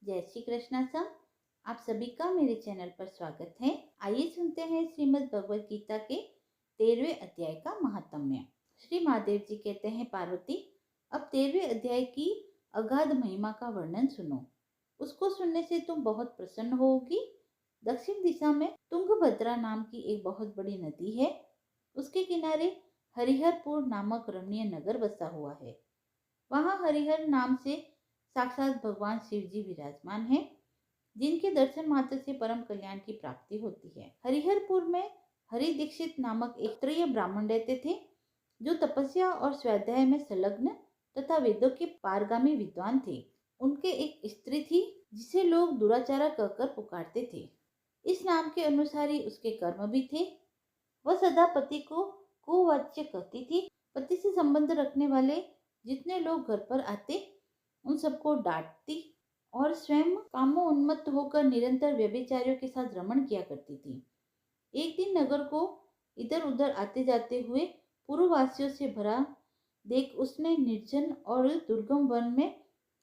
जय श्री कृष्णा सा। आप सभी का मेरे चैनल पर स्वागत है। आइए सुनते हैं श्रीमद् भगवत गीता के 13वें अध्याय का महात्म्य। श्री महादेव जी कहते हैं, पार्वती अब 13वें अध्याय की अगाध महिमा का वर्णन सुनो। उसको सुनने से तुम बहुत प्रसन्न होगी। दक्षिण दिशा में तुंगभद्रा नाम की एक बहुत बड़ी नदी है। उसके किनारे हरिहरपुर नामक रमणीय नगर बसा हुआ है। वहाँ हरिहर नाम से साक्षात भगवान शिव जी विराजमान हैं, जिनके दर्शन मात्र से परम कल्याण की प्राप्ति होती है। हरिहरपुर में हरि दीक्षित नामक एक क्षत्रिय ब्राह्मण रहते थे, जो तपस्या और स्वाध्याय में संलग्न तथा वेदों के पारगामी विद्वान थे। उनके एक स्त्री थी, जिसे लोग दुराचारा कहकर पुकारते थे। इस नाम के अनुसार ही उसके कर्म भी थे। वह सदा पति को कुवाच्य कहती थी। पति से संबंध रखने वाले जितने लोग घर पर आते, उन सबको डांटती और स्वयं कामोन्मत्त होकर निरंतर व्यभिचारियों के साथ रमण किया करती थी। एक दिन नगर को इधर उधर आते जाते हुए पूर्ववासियों से भरा देख उसने निर्जन और दुर्गम वन में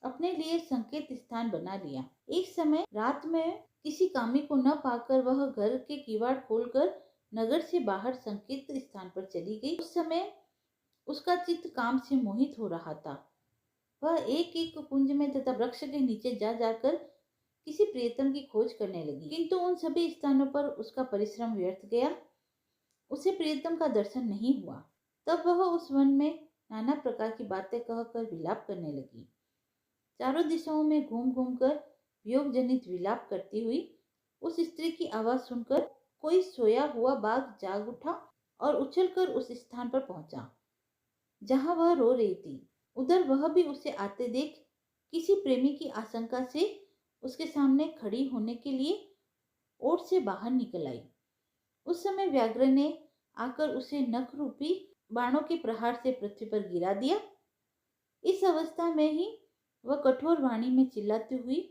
अपने लिए संकेत स्थान बना लिया। एक समय रात में किसी कामी को न पाकर वह घर के किवाड़ खोलकर नगर से बाहर संकेत स्थान पर चली गई। उस समय उसका चित्त काम से मोहित हो रहा था। वह एक एक कुंज में तथा वृक्ष के नीचे जा जाकर किसी प्रियतम की खोज करने लगी, किंतु उन सभी स्थानों पर उसका परिश्रम व्यर्थ गया। उसे प्रियतम का दर्शन नहीं हुआ। तब वह उस वन में नाना प्रकार की बातें कहकर विलाप करने लगी। चारों दिशाओं में घूम घूम कर वियोग जनित विलाप करती हुई उस स्त्री की आवाज सुनकर कोई सोया हुआ बाघ जाग उठा और उछलकर उस स्थान पर पहुंचा जहां वह रो रही थी। उधर वह भी उसे आते देख किसी प्रेमी की आशंका से उसके सामने खड़ी होने के लिए ओट से बाहर निकल आई। उस समय व्याघ्र ने आकर उसे नख रूपी बाणों के प्रहार से पृथ्वी पर गिरा दिया। इस अवस्था में ही वह कठोर वाणी में चिल्लाती हुई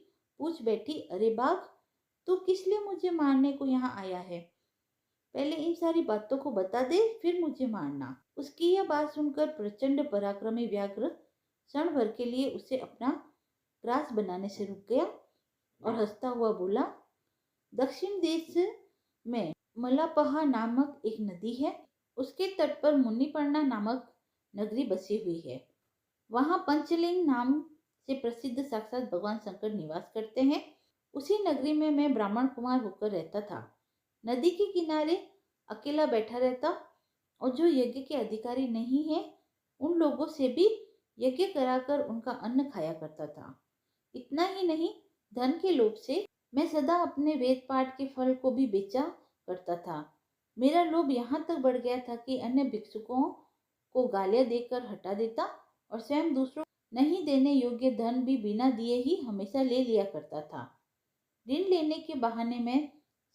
पूछ बैठी, अरे बाघ, तू किस लिए मुझे मारने को यहाँ आया है? पहले इन सारी बातों को बता दे, फिर मुझे मारना। उसकी यह बात सुनकर प्रचंड पराक्रमी व्याघ्र क्षण भर के लिए उसे अपना ग्रास बनाने से रुक गया और हंसता हुआ बोला, दक्षिण देश में मलापहा नामक एक नदी है। उसके तट पर मुनिपर्णा नामक नगरी बसी हुई है। वहाँ पंचलिंग नाम से प्रसिद्ध साक्षात भगवान शंकर निवास करते हैं। उसी नगरी में मैं ब्राह्मण कुमार होकर रहता था। नदी के किनारे अकेला बैठा रहता और जो यज्ञ के अधिकारी नहीं है, उन लोगों से भी यज्ञ कराकर उनका अन्न खाया करता था। इतना ही नहीं, धन के लोभ से मैं सदा अपने वेद पाठ के फल को भी बेचा करता था। मेरा लोभ यहाँ तक बढ़ गया था कि अन्य भिक्षुकों को गालियां देकर हटा देता और स्वयं दूसरों नहीं देने योग्य धन भी बिना दिए ही हमेशा ले लिया करता था। ऋण लेने के बहाने में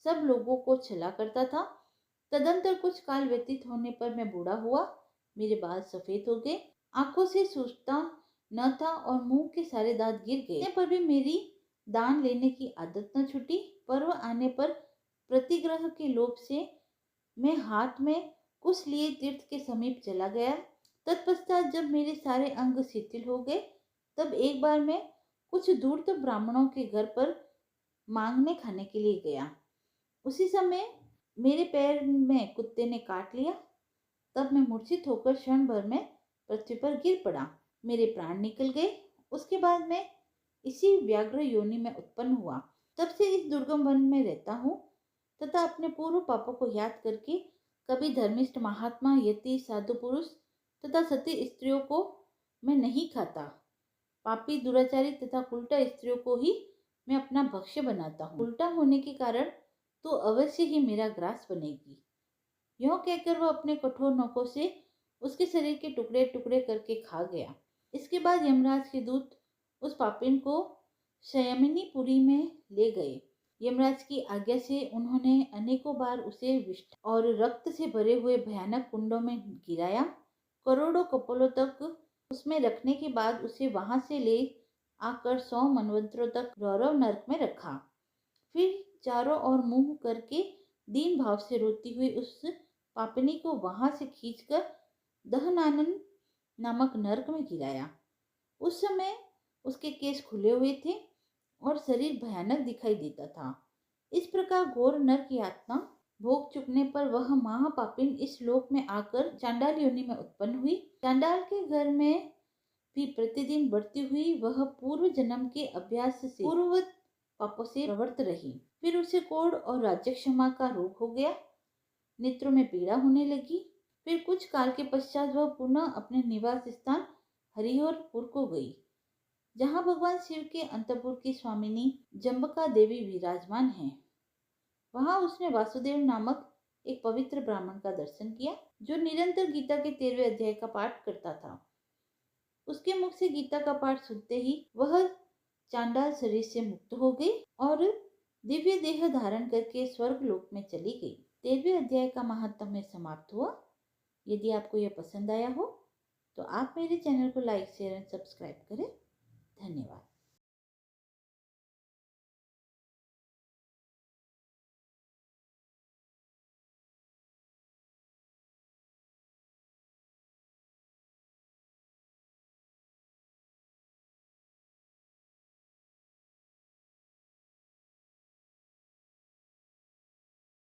सब लोगों को छला करता था। तदंतर कुछ काल व्यतीत होने पर मैं बूढ़ा हुआ। मेरे बाल सफेद हो गए, आंखों से सूझता न था और मुंह के सारे दांत गिर गए। पर भी मेरी दान लेने की आदत न छूटी। पर्व आने पर प्रतिग्रह के लोभ से मैं हाथ में कुछ लिए तीर्थ के समीप चला गया। तत्पश्चात जब मेरे सारे अंग शिथिल हो गए, तब एक बार मैं कुछ धूर्त ब्राह्मणों के घर पर मांगने खाने के लिए गया। उसी समय मेरे पैर में कुत्ते ने काट लिया। तब मैं मूर्छित होकर क्षण भर में पृथ्वी पर गिर पड़ा। मेरे प्राण निकल गए। उसके बाद मैं इसी व्याघ्र योनि में उत्पन्न हुआ। तब से इस दुर्गम वन में रहता हूँ तथा अपने पूर्व पापों को याद करके कभी धर्मिष्ठ महात्मा, यति, साधु पुरुष तथा सती स्त्रियों को मैं नहीं खाता। पापी, दुराचारी तथा उल्टा स्त्रियों को ही मैं अपना भक्ष्य बनाता हूँ। उल्टा होने के कारण तो अवश्य ही मेरा ग्रास बनेगी। यह कहकर वह अपने कठोर नखों से उसके शरीर के टुकड़े टुकड़े करके खा गया। इसके बाद यमराज के दूत उस पापिन को शयमिनीपुरी में ले गए। यमराज की आज्ञा से उन्होंने अनेकों बार उसे विष्ट और रक्त से भरे हुए भयानक कुंडों में गिराया। करोड़ों कपोलों तक उसमें रखने के बाद उसे वहां से ले आकर 100 मनवंतरों तक रौरव नरक में रखा। फिर चारों ओर मुंह करके दीन भाव से रोती हुई उस पापिनी को वहां से खींचकर दहनानन नामक नरक में गिराया। उस समय उसके केश खुले हुए थे और शरीर भयानक दिखाई देता था। इस प्रकार घोर नरक यातना भोग चुकने पर वह महापापिन इस लोक में आकर चांडाल योनि में उत्पन्न हुई। चांडाल के घर में भी प्रतिदिन बढ़ती हुई वह पूर्व जन्म के अभ्यास से पूर्ववत पापों से प्रवृत्त रही। फिर उसे कोढ़ और राज्य क्षमा का रोग हो गया, नेत्रों में पीड़ा होने लगी। फिर कुछ काल के पश्चात वह पुनः अपने निवास स्थान हरिहरपुर को गई, जहाँ भगवान शिव के अंतपुर की स्वामिनी जम्बका देवी विराजमान हैं। वहां उसने वासुदेव नामक एक पवित्र ब्राह्मण का दर्शन किया, जो निरंतर गीता के 13वें अध्याय का पाठ करता था। उसके मुख से गीता का पाठ सुनते ही वह चांडाल शरीर से मुक्त हो गई और दिव्य देह धारण करके स्वर्ग लोक में चली गई। 13वें अध्याय का महात्म्य समाप्त हुआ। यदि आपको यह पसंद आया हो तो आप मेरे चैनल को लाइक, शेयर एंड सब्सक्राइब करें। धन्यवाद।